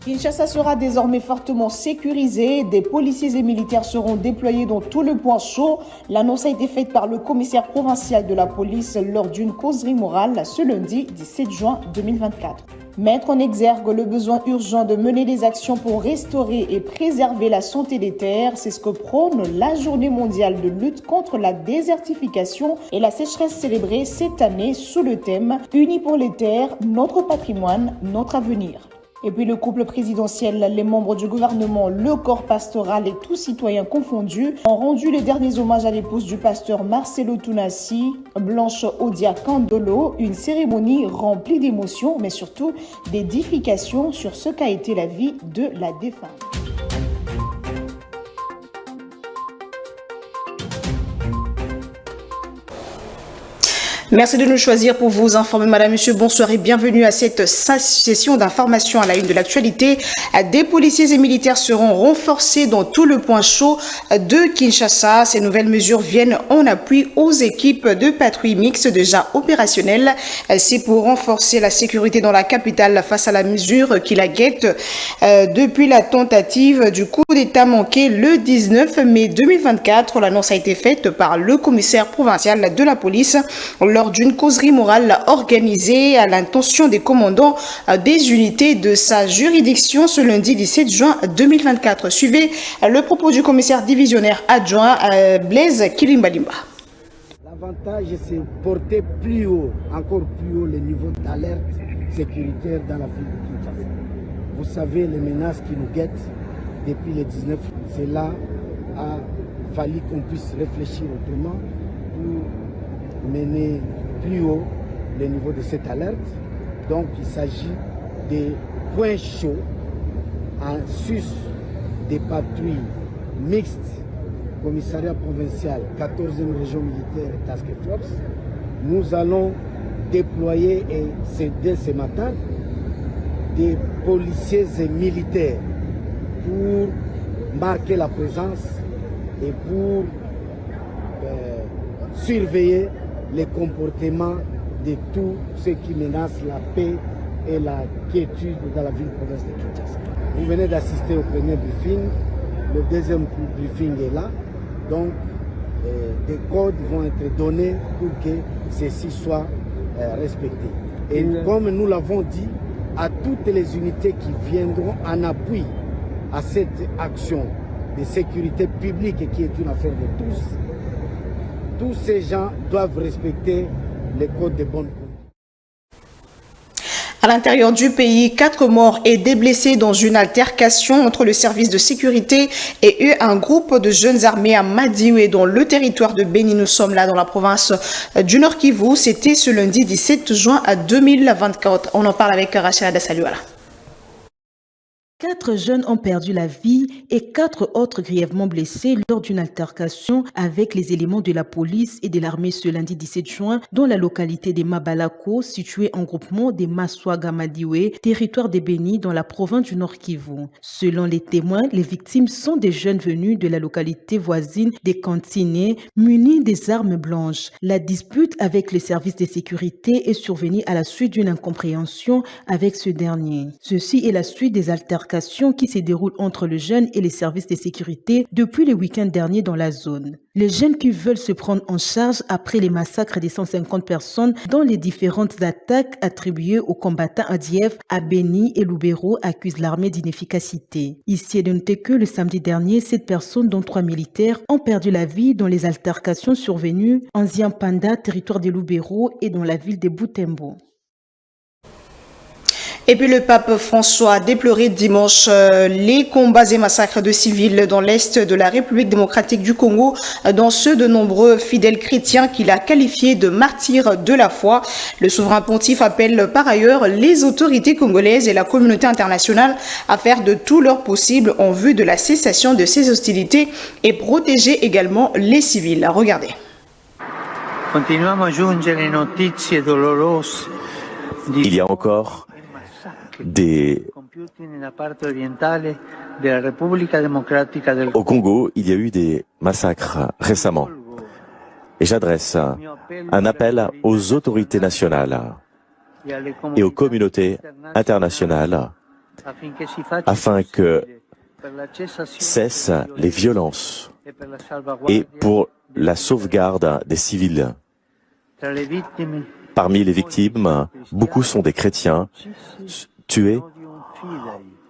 Kinshasa sera désormais fortement sécurisée. Des policiers et militaires seront déployés dans tout le point chaud. L'annonce a été faite par le commissaire provincial de la police lors d'une causerie morale ce lundi 17 juin 2024. Mettre en exergue le besoin urgent de mener des actions pour restaurer et préserver la santé des terres, c'est ce que prône la Journée mondiale de lutte contre la désertification et la sécheresse célébrée cette année sous le thème « Unis pour les terres, notre patrimoine, notre avenir ». Et puis le couple présidentiel, les membres du gouvernement, le corps pastoral et tous citoyens confondus ont rendu les derniers hommages à l'épouse du pasteur Marcelo Tunasi, Blanche Odia Kandolo, une cérémonie remplie d'émotions mais surtout d'édification sur ce qu'a été la vie de la défunte. Merci de nous choisir pour vous informer. Madame, Monsieur, bonsoir et bienvenue à cette session d'information à la une de l'actualité. Des policiers et militaires seront renforcés dans tout le point chaud de Kinshasa. Ces nouvelles mesures viennent en appui aux équipes de patrouille mixte déjà opérationnelles. C'est pour renforcer la sécurité dans la capitale face à la mesure qui la guette depuis la tentative du coup d'État manqué le 19 mai 2024. L'annonce a été faite par le commissaire provincial de la police lors d'une causerie morale organisée à l'intention des commandants des unités de sa juridiction ce lundi 17 juin 2024. Suivez le propos du commissaire divisionnaire adjoint Blaise Kilimbalimba. L'avantage, c'est porter plus haut, encore plus haut, le niveau d'alerte sécuritaire dans la ville de Kinshasa. Vous savez, les menaces qui nous guettent depuis le 19, cela a fallu qu'on puisse réfléchir autrement pour mener plus haut le niveau de cette alerte. Donc il s'agit des points chauds en sus des patrouilles mixtes, commissariat provincial, 14e région militaire et task force. Nous allons déployer, et c'est dès ce matin, des policiers et militaires pour marquer la présence et pour surveiller les comportements de tous ceux qui menacent la paix et la quiétude dans la ville-province de Kinshasa. Vous venez d'assister au premier briefing, le deuxième briefing est là, donc des codes vont être donnés pour que ceci soit respecté. Et comme nous l'avons dit, à toutes les unités qui viendront en appui à cette action de sécurité publique qui est une affaire de tous ces gens doivent respecter les codes de bonne conduite. À l'intérieur du pays, 4 morts et des blessés dans une altercation entre le service de sécurité et un groupe de jeunes armés à Madioué dans le territoire de Béni. Nous sommes là dans la province du Nord Kivu. C'était ce lundi 17 juin 2024. On en parle avec Rachel Adassaluala. 4 jeunes ont perdu la vie et 4 autres grièvement blessés lors d'une altercation avec les éléments de la police et de l'armée ce lundi 17 juin dans la localité de Mabalako, située en groupement des Maswaga-Madioué, territoire de Béni dans la province du Nord Kivu. Selon les témoins, les victimes sont des jeunes venus de la localité voisine des Cantines, munis des armes blanches. La dispute avec les services de sécurité est survenue à la suite d'une incompréhension avec ce dernier. Ceci est la suite des altercations qui se déroule entre le jeune et les services de sécurité depuis le week-end dernier dans la zone. Les jeunes qui veulent se prendre en charge après les massacres de 150 personnes dans les différentes attaques attribuées aux combattants ADF à Béni et Lubero accusent l'armée d'inefficacité. Ici est de noter que le samedi dernier, 7 personnes dont 3 militaires ont perdu la vie dans les altercations survenues en Ziampanda, territoire de Lubero et dans la ville de Butembo. Et puis le pape François a déploré dimanche les combats et massacres de civils dans l'est de la République démocratique du Congo, dont ceux de nombreux fidèles chrétiens qu'il a qualifiés de martyrs de la foi. Le souverain pontife appelle par ailleurs les autorités congolaises et la communauté internationale à faire de tout leur possible en vue de la cessation de ces hostilités et protéger également les civils. Regardez. Il y a encore Au Congo, il y a eu des massacres récemment. Et j'adresse un appel aux autorités nationales et aux communautés internationales afin que cessent les violences et pour la sauvegarde des civils. Parmi les victimes, beaucoup sont des chrétiens tués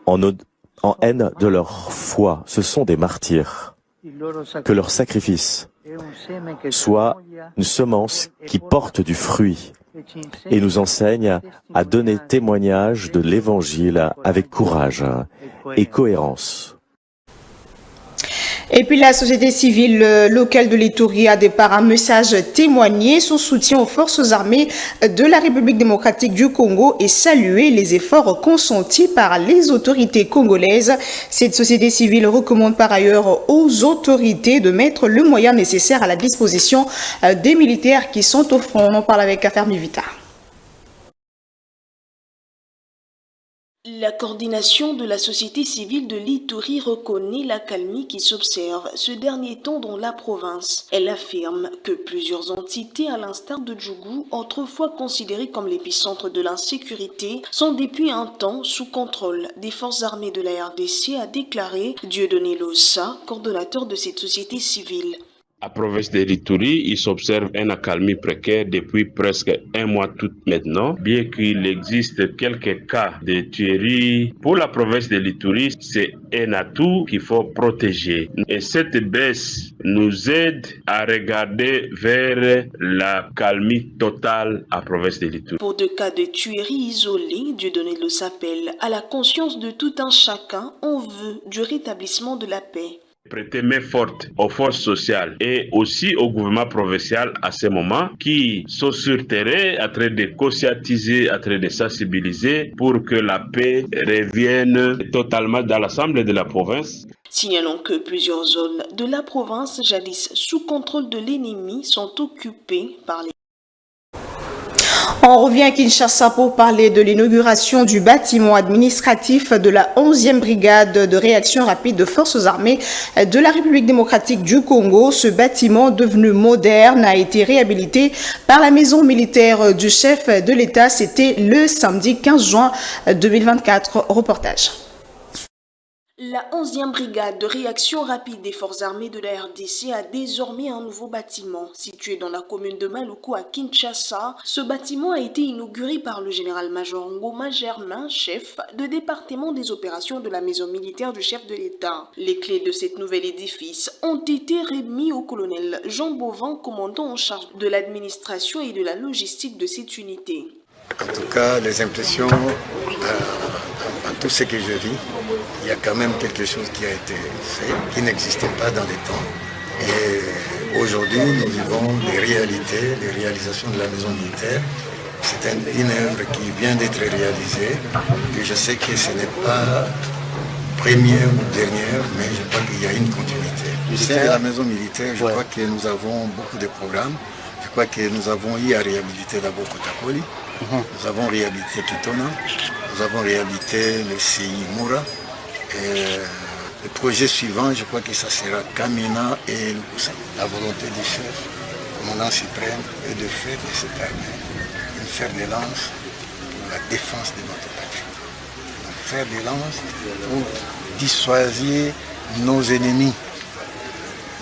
en haine de leur foi. Ce sont des martyrs. Que leur sacrifice soit une semence qui porte du fruit et nous enseigne à donner témoignage de l'Évangile avec courage et cohérence. Et puis la société civile locale de l'Ituri a par un message témoigné son soutien aux forces armées de la République démocratique du Congo et salué les efforts consentis par les autorités congolaises. Cette société civile recommande par ailleurs aux autorités de mettre le moyen nécessaire à la disposition des militaires qui sont au front. On en parle avec Afermi Vita. La coordination de la société civile de l'Ituri reconnaît l'accalmie qui s'observe ce dernier temps dans la province. Elle affirme que plusieurs entités, à l'instar de Djougou, autrefois considérées comme l'épicentre de l'insécurité, sont depuis un temps sous contrôle des forces armées de la RDC, a déclaré Dieudonné Lossa, coordonnateur de cette société civile. À la province de l'Ituri, il s'observe un accalmie précaire depuis presque un mois tout maintenant, bien qu'il existe quelques cas de tueries. Pour la province de l'Ituri, c'est un atout qu'il faut protéger. Et cette baisse nous aide à regarder vers la calmie totale à la province de l'Ituri. Pour de cas de tueries isolées, Dieudonné le s'appelle à la conscience de tout un chacun en vue du rétablissement de la paix. Prêter main forte aux forces sociales et aussi au gouvernement provincial à ce moment qui sont sur terrain en train de conscientiser, en train de sensibiliser pour que la paix revienne totalement dans l'ensemble de la province. Signalons que plusieurs zones de la province jadis sous contrôle de l'ennemi sont occupées par les... On revient à Kinshasa pour parler de l'inauguration du bâtiment administratif de la 11e brigade de réaction rapide de forces armées de la République démocratique du Congo. Ce bâtiment devenu moderne a été réhabilité par la maison militaire du chef de l'État. C'était le samedi 15 juin 2024. Reportage. La 11e brigade de réaction rapide des forces armées de la RDC a désormais un nouveau bâtiment situé dans la commune de Maluku à Kinshasa. Ce bâtiment a été inauguré par le général-major Ngoma Germain, chef de département des opérations de la maison militaire du chef de l'État. Les clés de cet nouvel édifice ont été remises au colonel Jean Bovin, commandant en charge de l'administration et de la logistique de cette unité. En tout cas, les impressions, dans tout ce que je vis, il y a quand même quelque chose qui a été fait, qui n'existait pas dans les temps. Et aujourd'hui, nous vivons des réalités, les réalisations de la maison militaire. C'est une œuvre qui vient d'être réalisée. Et je sais que ce n'est pas première ou dernière, mais je crois qu'il y a une continuité. Du sein de la maison militaire, je crois que nous avons beaucoup de programmes. Je crois que nous avons eu à réhabiliter d'abord Kotakoli. Nous avons réhabilité Kitona, nous avons réhabilité le CI Moura. Et le projet suivant, je crois que ça sera Kamina et Lukusa. La volonté du chef, commandant suprême, est de faire de cette armée une fer de lance pour la défense de notre patrie. Un fer de lance pour dissuader nos ennemis.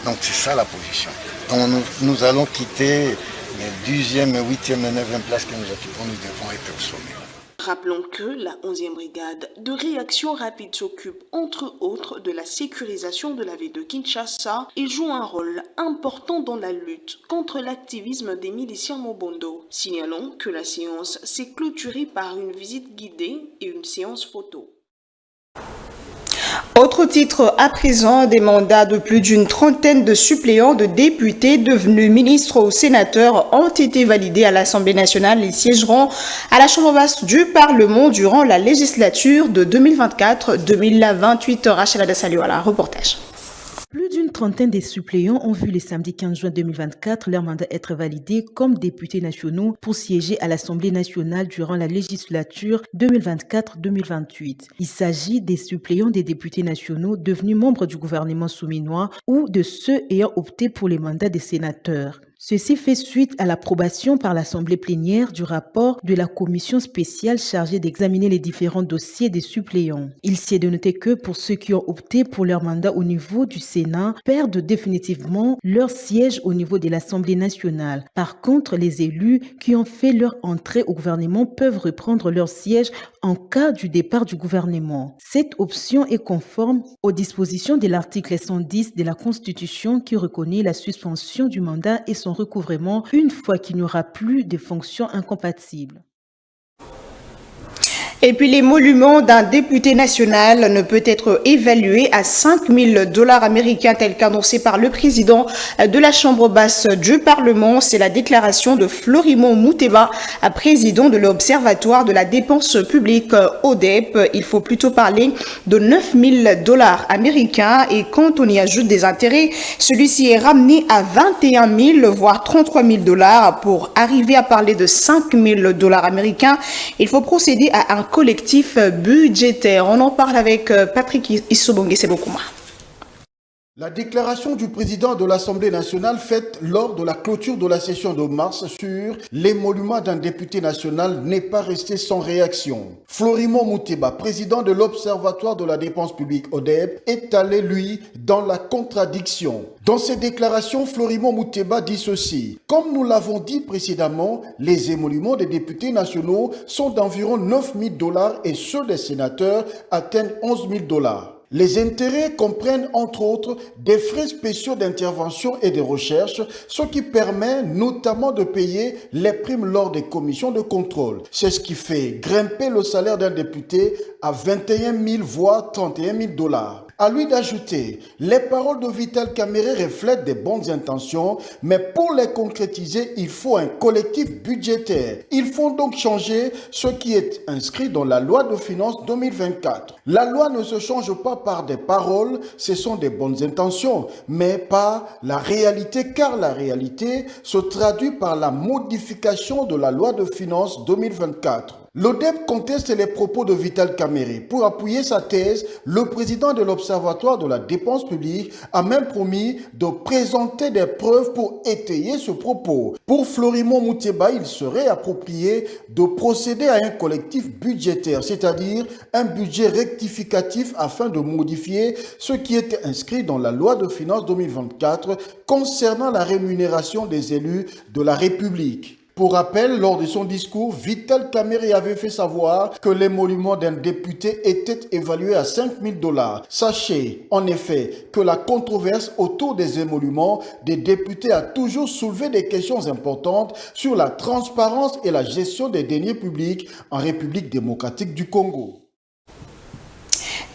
Donc c'est ça la position. Donc nous allons quitter les 10e, 8e et 9e places que nous occupons, nous devons être au sommet. Rappelons que la 11e brigade de réaction rapide s'occupe entre autres de la sécurisation de la ville de Kinshasa et joue un rôle important dans la lutte contre l'activisme des miliciens Mobondo. Signalons que la séance s'est clôturée par une visite guidée et une séance photo. Autre titre à présent, des mandats de plus d'une trentaine de suppléants de députés devenus ministres ou sénateurs ont été validés à l'Assemblée nationale. Ils siégeront à la Chambre basse du Parlement durant la législature de 2024-2028. Rachel Adassalio à la reportage. Plus d'une trentaine de suppléants ont vu le samedi 15 juin 2024 leur mandat être validé comme députés nationaux pour siéger à l'Assemblée nationale durant la législature 2024-2028. Il s'agit des suppléants des députés nationaux devenus membres du gouvernement souminois ou de ceux ayant opté pour les mandats des sénateurs. Ceci fait suite à l'approbation par l'Assemblée plénière du rapport de la commission spéciale chargée d'examiner les différents dossiers des suppléants. Il s'y est de noter que pour ceux qui ont opté pour leur mandat au niveau du Sénat, perdent définitivement leur siège au niveau de l'Assemblée nationale. Par contre, les élus qui ont fait leur entrée au gouvernement peuvent reprendre leur siège en cas du départ du gouvernement. Cette option est conforme aux dispositions de l'article 110 de la Constitution qui reconnaît la suspension du mandat et son recouvrement une fois qu'il n'y aura plus de fonctions incompatibles. Et puis l'émolument d'un député national ne peut être évalué à 5 000 $ américains tel qu'annoncé par le président de la Chambre basse du Parlement. C'est la déclaration de Florimond Mouteba, président de l'Observatoire de la dépense publique ODEP. Il faut plutôt parler de 9 000 $ américains et quand on y ajoute des intérêts, celui-ci est ramené à 21 000 voire 33 000 $ pour arriver à parler de 5 000 $ américains. Il faut procéder à un collectif budgétaire. On en parle avec Patrick Issobongue Sebokouma. La déclaration du président de l'Assemblée nationale faite lors de la clôture de la session de mars sur l'émolument d'un député national n'est pas restée sans réaction. Florimond Mouteba, président de l'Observatoire de la dépense publique ODEP, est allé, lui, dans la contradiction. Dans ses déclarations, Florimond Mouteba dit ceci. Comme nous l'avons dit précédemment, les émoluments des députés nationaux sont d'environ 9 000 $ et ceux des sénateurs atteignent 11 000 $. Les intérêts comprennent entre autres des frais spéciaux d'intervention et de recherche, ce qui permet notamment de payer les primes lors des commissions de contrôle. C'est ce qui fait grimper le salaire d'un député à 21 000 voire 31 000 $. À lui d'ajouter, les paroles de Vital Kamerhe reflètent des bonnes intentions, mais pour les concrétiser, il faut un collectif budgétaire. Il faut donc changer ce qui est inscrit dans la loi de finances 2024. La loi ne se change pas par des paroles, ce sont des bonnes intentions, mais pas la réalité, car la réalité se traduit par la modification de la loi de finances 2024. L'ODEP conteste les propos de Vital Kamerhe. Pour appuyer sa thèse, le président de l'Observatoire de la dépense publique a même promis de présenter des preuves pour étayer ce propos. Pour Florimond Mouteba, il serait approprié de procéder à un collectif budgétaire, c'est-à-dire un budget rectificatif afin de modifier ce qui était inscrit dans la loi de finances 2024 concernant la rémunération des élus de la République. Pour rappel, lors de son discours, Vital Kamerhe avait fait savoir que l'émolument d'un député était évalué à 5 000 $. Sachez, en effet, que la controverse autour des émoluments des députés a toujours soulevé des questions importantes sur la transparence et la gestion des deniers publics en République démocratique du Congo.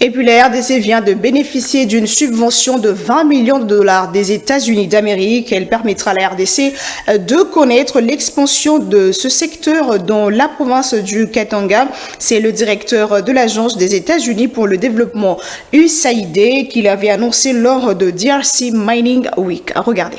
Et puis la RDC vient de bénéficier d'une subvention de 20 millions de $ des États-Unis d'Amérique. Elle permettra à la RDC de connaître l'expansion de ce secteur dans la province du Katanga. C'est le directeur de l'Agence des États-Unis pour le développement USAID qui l'avait annoncé lors de DRC Mining Week. Regardez.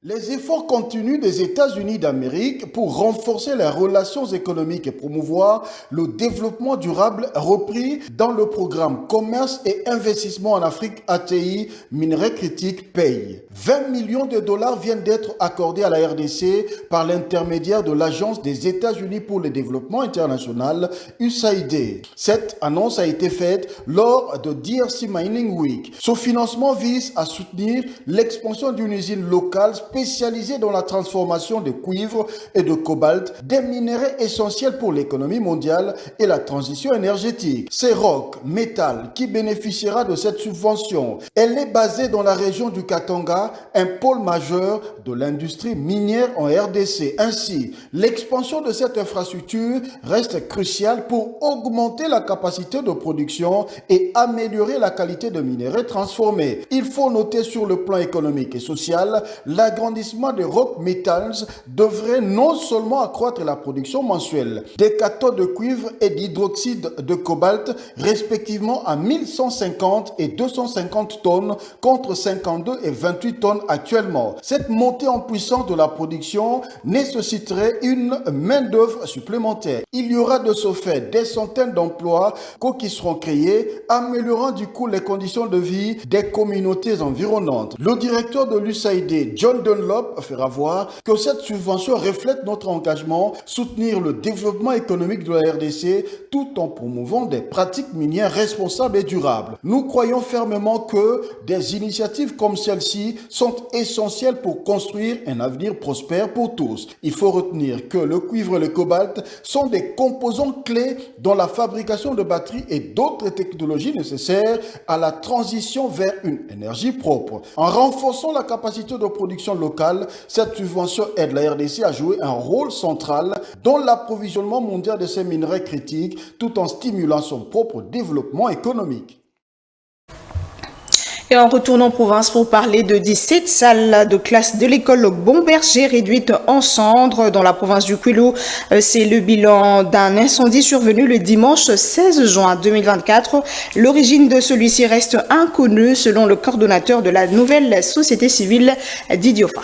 Les efforts continus des États-Unis d'Amérique pour renforcer les relations économiques et promouvoir le développement durable repris dans le programme Commerce et Investissement en Afrique ATI Minerais Critiques payent. 20 millions de $ viennent d'être accordés à la RDC par l'intermédiaire de l'Agence des États-Unis pour le développement international USAID. Cette annonce a été faite lors de DRC Mining Week. Ce financement vise à soutenir l'expansion d'une usine locale spécialisée dans la transformation de cuivre et de cobalt, des minéraux essentiels pour l'économie mondiale et la transition énergétique. C'est Rock Metal qui bénéficiera de cette subvention. Elle est basée dans la région du Katanga, un pôle majeur de l'industrie minière en RDC. Ainsi, l'expansion de cette infrastructure reste cruciale pour augmenter la capacité de production et améliorer la qualité de minéraux transformés. Il faut noter sur le plan économique et social, l'agrandissement de Rock Metals devrait non seulement accroître la production mensuelle des cathodes de cuivre et d'hydroxyde de cobalt, respectivement à 1150 et 250 tonnes contre 52 et 28 tonnes actuellement. Cette montée en puissance de la production nécessiterait une main-d'œuvre supplémentaire. Il y aura de ce fait des centaines d'emplois qui seront créés, améliorant du coup les conditions de vie des communautés environnantes. Le directeur de l'USAID, John Dunlop fera voir que cette subvention reflète notre engagement à soutenir le développement économique de la RDC tout en promouvant des pratiques minières responsables et durables. Nous croyons fermement que des initiatives comme celle-ci sont essentielles pour construire un avenir prospère pour tous. Il faut retenir que le cuivre et le cobalt sont des composants clés dans la fabrication de batteries et d'autres technologies nécessaires à la transition vers une énergie propre. En renforçant la capacité de production locale, cette subvention aide la RDC à jouer un rôle central dans l'approvisionnement mondial de ces minerais critiques tout en stimulant son propre développement économique. Et en retournant en province pour parler de 17 salles de classe de l'école Bomberger réduites en cendres dans la province du Kwilu. C'est le bilan d'un incendie survenu le dimanche 16 juin 2024. L'origine de celui-ci reste inconnue selon le coordonnateur de la nouvelle société civile d'Idiofa.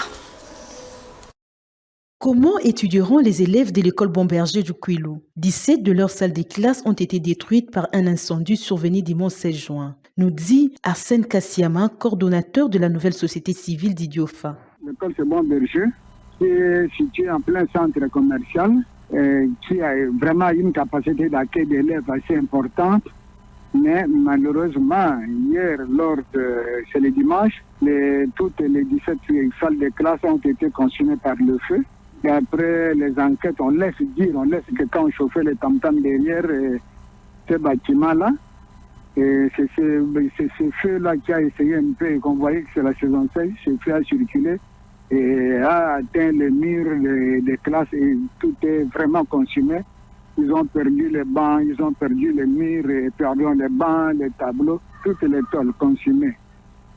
Comment étudieront les élèves de l'école Bomberger du Kwilu? 17 de leurs salles de classe ont été détruites par un incendie survenu dimanche 16 juin, nous dit Arsène Kassiama, coordonnateur de la nouvelle société civile d'Idiofa. L'école Bomberger, qui est située en plein centre commercial, qui a vraiment une capacité d'accueil d'élèves assez importante. Mais malheureusement, hier, c'est le dimanche, toutes les 17 salles de classe ont été consumées par le feu. Et après les enquêtes, on laisse que quand on chauffait les tam-tams derrière ce bâtiment-là, et c'est ce feu-là qui a essayé un peu, et qu'on voyait que c'est la saison 16, ce feu a circulé et a atteint les murs des classes et tout est vraiment consumé. Ils ont perdu les bancs, ils ont perdu les murs, les bancs, les tableaux, toutes les tôles consumées.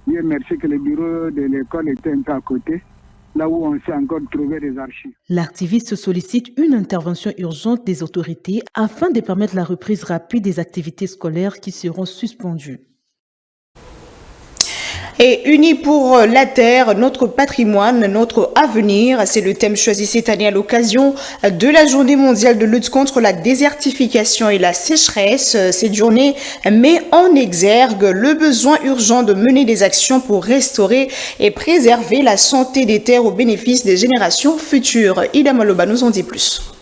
Dieu merci que le bureau de l'école était un peu à côté, là où on sait encore trouver des archives. L'activiste sollicite une intervention urgente des autorités afin de permettre la reprise rapide des activités scolaires qui seront suspendues. Et unis pour la terre, notre patrimoine, notre avenir, c'est le thème choisi cette année à l'occasion de la journée mondiale de lutte contre la désertification et la sécheresse. Cette journée met en exergue le besoin urgent de mener des actions pour restaurer et préserver la santé des terres au bénéfice des générations futures. Ida Maloba nous en dit plus.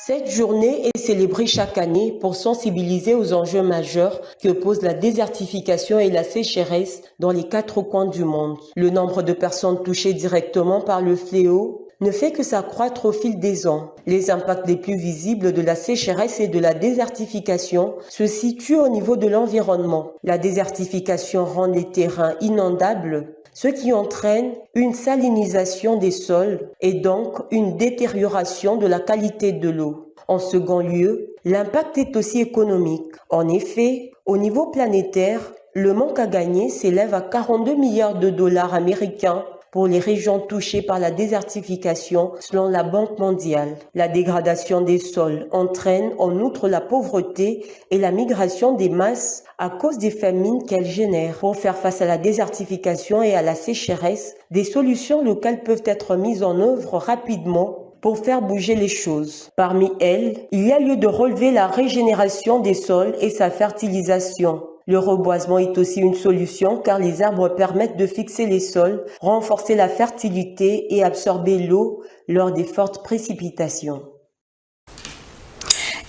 Cette journée est célébrée chaque année pour sensibiliser aux enjeux majeurs que posent la désertification et la sécheresse dans les 4 coins du monde. Le nombre de personnes touchées directement par le fléau ne fait que s'accroître au fil des ans. Les impacts les plus visibles de la sécheresse et de la désertification se situent au niveau de l'environnement. La désertification rend les terrains inondables, ce qui entraîne une salinisation des sols et donc une détérioration de la qualité de l'eau. En second lieu, l'impact est aussi économique. En effet, au niveau planétaire, le manque à gagner s'élève à 42 milliards de dollars américains pour les régions touchées par la désertification selon la Banque mondiale. La dégradation des sols entraîne en outre la pauvreté et la migration des masses à cause des famines qu'elle génère. Pour faire face à la désertification et à la sécheresse, des solutions locales peuvent être mises en œuvre rapidement pour faire bouger les choses. Parmi elles, il y a lieu de relever la régénération des sols et sa fertilisation. Le reboisement est aussi une solution car les arbres permettent de fixer les sols, renforcer la fertilité et absorber l'eau lors des fortes précipitations.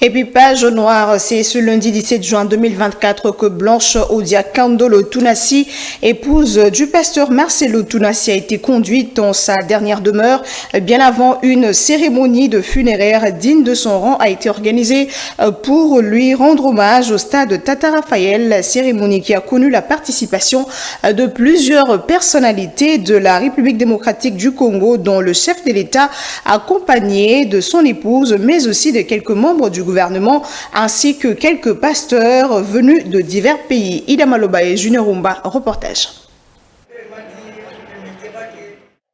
Et puis page noire, c'est ce lundi 17 juin 2024 que Blanche Odia Kandolo Tunasi, épouse du pasteur Marcelo Tunasi, a été conduite dans sa dernière demeure. Bien avant, une cérémonie de funéraires digne de son rang a été organisée pour lui rendre hommage au stade Tata Raphaël, cérémonie qui a connu la participation de plusieurs personnalités de la République démocratique du Congo, dont le chef de l'État accompagné de son épouse, mais aussi de quelques membres du gouvernement ainsi que quelques pasteurs venus de divers pays. Ida Maloba et Junior Rumba, reportage.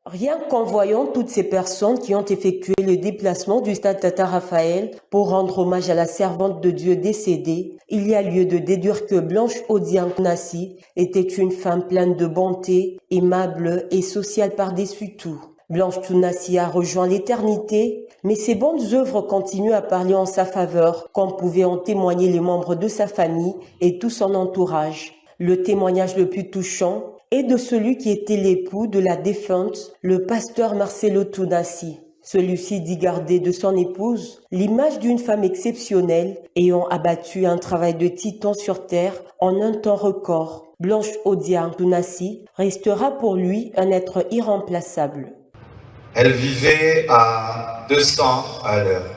Rien qu'en voyant toutes ces personnes qui ont effectué le déplacement du stade Tata Raphaël pour rendre hommage à la servante de Dieu décédée, il y a lieu de déduire que Blanche Odian Tunasi était une femme pleine de bonté, aimable et sociale par-dessus tout. Blanche Tunasi a rejoint l'éternité, mais ses bonnes œuvres continuent à parler en sa faveur, comme pouvaient en témoigner les membres de sa famille et tout son entourage. Le témoignage le plus touchant et de celui qui était l'époux de la défunte, le pasteur Marcelo Tunasi. Celui-ci dit garder de son épouse l'image d'une femme exceptionnelle ayant abattu un travail de titan sur terre en un temps record. Blanche Odiang Tunasi restera pour lui un être irremplaçable. Elle vivait à 200 à l'heure.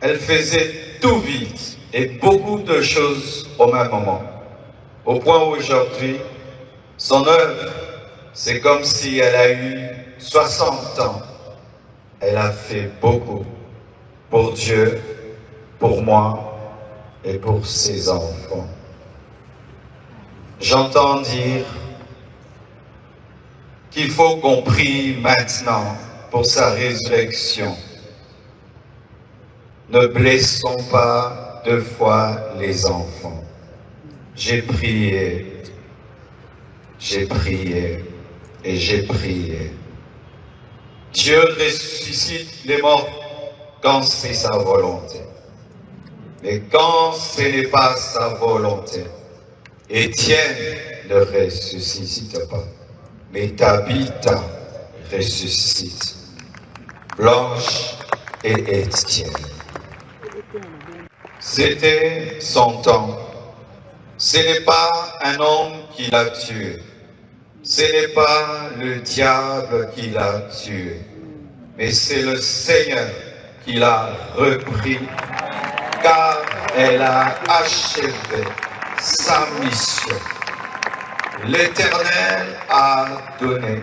Elle faisait tout vite et beaucoup de choses au même moment. Au point où aujourd'hui, son œuvre, c'est comme si elle a eu 60 ans. Elle a fait beaucoup pour Dieu, pour moi et pour ses enfants. J'entends dire qu'il faut qu'on prie maintenant pour sa résurrection. Ne blessons pas deux fois les enfants. J'ai prié et j'ai prié. Dieu ressuscite les morts quand c'est sa volonté. Mais quand ce n'est pas sa volonté, Étienne ne ressuscite pas, mais Tabitha ressuscite. Blanche et Étienne. C'était son temps. Ce n'est pas un homme qui l'a tué. Ce n'est pas le diable qui l'a tué. Mais c'est le Seigneur qui l'a repris, car elle a achevé sa mission. L'Éternel a donné,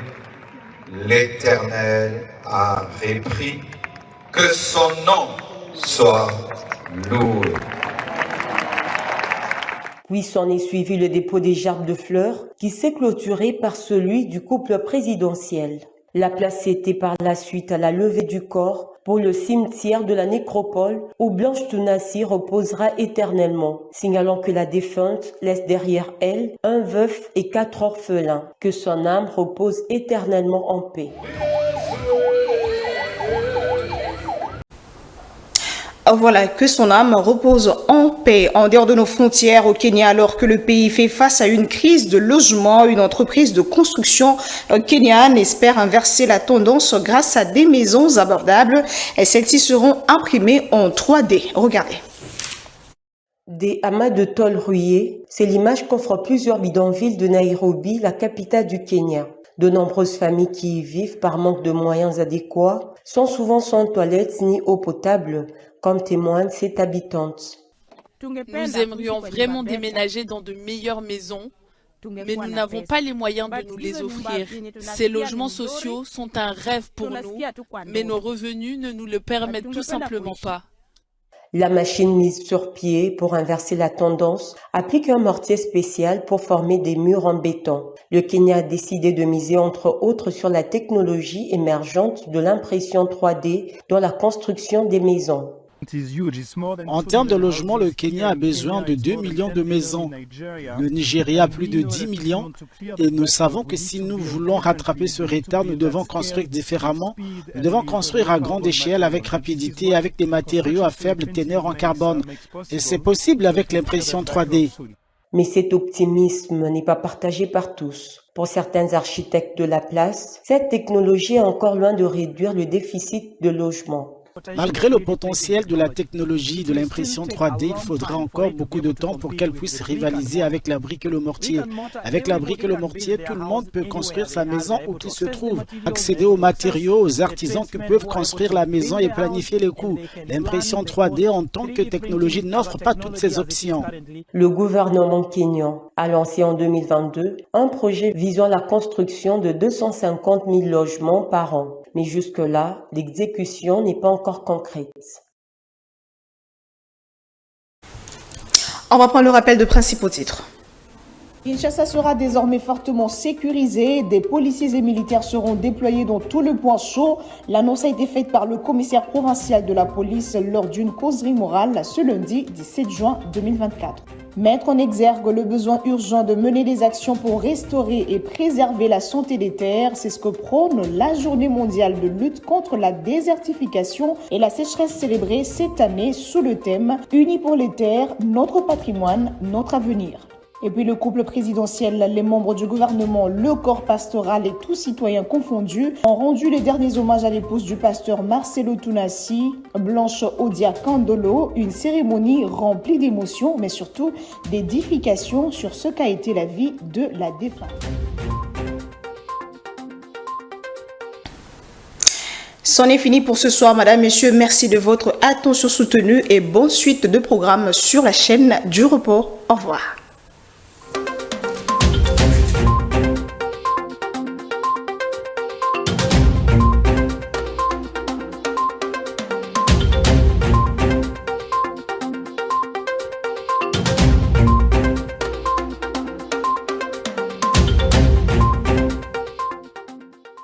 l'Éternel a repris, que son nom soit loué. Puis s'en est suivi le dépôt des gerbes de fleurs qui s'est clôturé par celui du couple présidentiel. La place cédée par la suite à la levée du corps pour le cimetière de la nécropole où Blanche Tunasi reposera éternellement, signalant que la défunte laisse derrière elle un veuf et 4 orphelins, que son âme repose éternellement en paix. Voilà, que son âme repose en paix. En dehors de nos frontières au Kenya, alors que le pays fait face à une crise de logement, une entreprise de construction kenyane espère inverser la tendance grâce à des maisons abordables. Et celles-ci seront imprimées en 3D. Regardez. Des amas de tôles rouillées, c'est l'image qu'offrent plusieurs bidonvilles de Nairobi, la capitale du Kenya. De nombreuses familles qui y vivent par manque de moyens adéquats sont souvent sans toilettes ni eau potable, comme témoigne cette habitante. Nous aimerions vraiment déménager dans de meilleures maisons, mais nous n'avons pas les moyens de nous les offrir. Ces logements sociaux sont un rêve pour nous, mais nos revenus ne nous le permettent tout simplement pas. La machine mise sur pied pour inverser la tendance applique un mortier spécial pour former des murs en béton. Le Kenya a décidé de miser entre autres sur la technologie émergente de l'impression 3D dans la construction des maisons. En termes de logement, le Kenya a besoin de 2 millions de maisons. Le Nigeria a plus de 10 millions et nous savons que si nous voulons rattraper ce retard, nous devons construire différemment. Nous devons construire à grande échelle, avec rapidité, avec des matériaux à faible teneur en carbone. Et c'est possible avec l'impression 3D. Mais cet optimisme n'est pas partagé par tous. Pour certains architectes de la place, cette technologie est encore loin de réduire le déficit de logement. Malgré le potentiel de la technologie de l'impression 3D, il faudra encore beaucoup de temps pour qu'elle puisse rivaliser avec la brique et le mortier. Avec la brique et le mortier, tout le monde peut construire sa maison où qu'il se trouve, accéder aux matériaux, aux artisans qui peuvent construire la maison et planifier les coûts. L'impression 3D en tant que technologie n'offre pas toutes ces options. Le gouvernement kényan a lancé en 2022 un projet visant la construction de 250 000 logements par an. Mais jusque-là, l'exécution n'est pas encore concrète. On va prendre le rappel de principaux titres. Kinshasa sera désormais fortement sécurisé. Des policiers et militaires seront déployés dans tout le point chaud. L'annonce a été faite par le commissaire provincial de la police lors d'une causerie morale ce lundi 17 juin 2024. Mettre en exergue le besoin urgent de mener des actions pour restaurer et préserver la santé des terres, c'est ce que prône la Journée mondiale de lutte contre la désertification et la sécheresse célébrée cette année sous le thème « Unis pour les terres, notre patrimoine, notre avenir ». Et puis le couple présidentiel, les membres du gouvernement, le corps pastoral et tous citoyens confondus ont rendu les derniers hommages à l'épouse du pasteur Marcelo Tunasi, Blanche Odia Candolo, une cérémonie remplie d'émotions mais surtout d'édification sur ce qu'a été la vie de la défunte. C'en est fini pour ce soir, madame, messieurs. Merci de votre attention soutenue et bonne suite de programmes sur la chaîne du report. Au revoir.